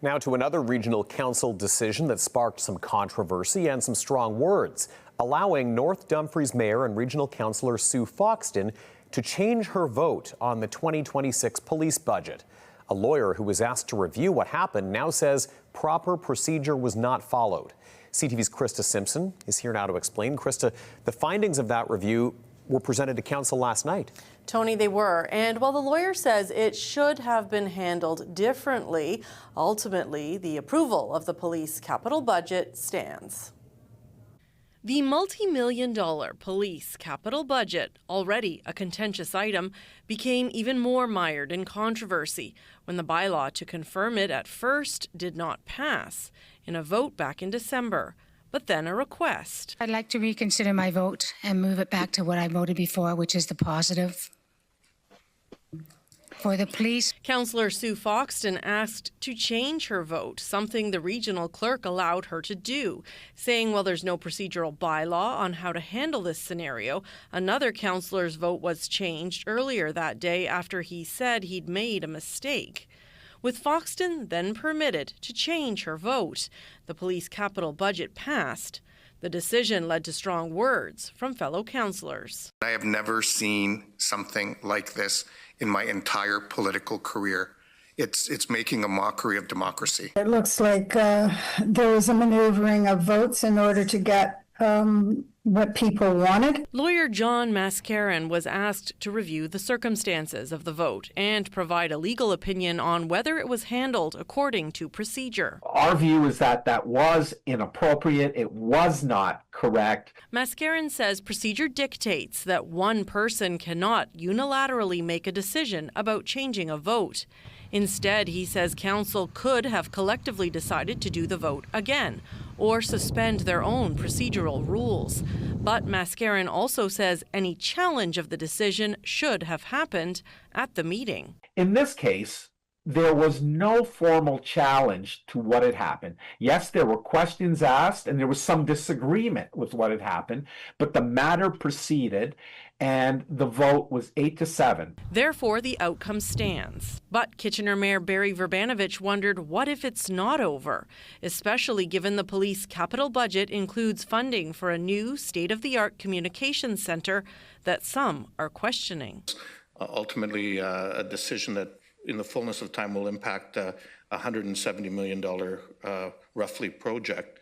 Now to another regional council decision that sparked some controversy and some strong words, allowing North Dumfries Mayor and Regional Councillor Sue Foxton to change her vote on the 2026 police budget. A lawyer who was asked to review what happened now says proper procedure was not followed. CTV's Krista Simpson is here now to explain. Krista, the findings of that review were presented to council last night. Tony, they were. And while the lawyer says it should have been handled differently, ultimately the approval of the police capital budget stands. The multi-million-dollar police capital budget, already a contentious item, became even more mired in controversy when the bylaw to confirm it at first did not pass in a vote back in December, but then a request. I'd like to reconsider my vote and move it back to what I voted before, which is the positive for the police. Councillor Sue Foxton asked to change her vote, something the regional clerk allowed her to do, saying, well, there's no procedural bylaw on how to handle this scenario. Another councillor's vote was changed earlier that day after he said he'd made a mistake. With Foxton then permitted to change her vote, the police capital budget passed. The decision led to strong words from fellow councillors. I have never seen something like this in my entire political career. It's making a mockery of democracy. It looks like there was a maneuvering of votes in order to get what people wanted. Lawyer John Mascarin was asked to review the circumstances of the vote and provide a legal opinion on whether it was handled according to procedure. Our view is that that was inappropriate. It was not correct. Mascarin says procedure dictates that one person cannot unilaterally make a decision about changing a vote. Instead, he says council could have collectively decided to do the vote again or suspend their own procedural rules. But Mascarin also says any challenge of the decision should have happened at the meeting. In this case, there was no formal challenge to what had happened. Yes, there were questions asked and there was some disagreement with what had happened, but the matter proceeded and the vote was 8-7. Therefore, the outcome stands. But Kitchener Mayor Barry Verbanovich wondered what if it's not over, especially given the police capital budget includes funding for a new state-of-the-art communications centre that some are questioning. Ultimately, a decision that in the fullness of time will impact a $170 million roughly project.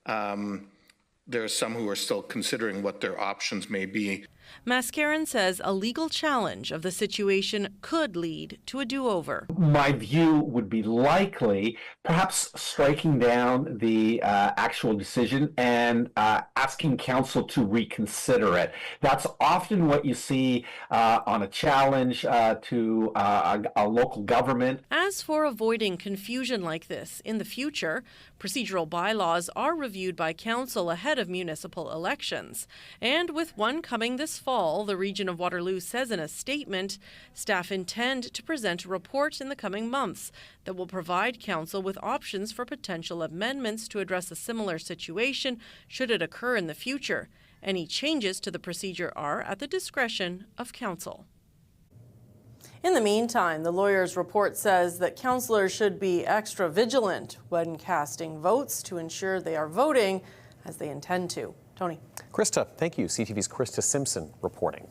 There are some who are still considering what their options may be. Mascarin says a legal challenge of the situation could lead to a do-over. My view would be likely perhaps striking down the actual decision and asking council to reconsider it. That's often what you see on a challenge to a local government. As for avoiding confusion like this in the future, procedural bylaws are reviewed by council ahead of municipal elections. And with one coming this fall, the region of Waterloo says in a statement, staff intend to present a report in the coming months that will provide council with options for potential amendments to address a similar situation should it occur in the future. Any changes to the procedure are at the discretion of council. In the meantime, the lawyer's report says that councillors should be extra vigilant when casting votes to ensure they are voting as they intend to. Tony. Krista, thank you. CTV's Krista Simpson reporting.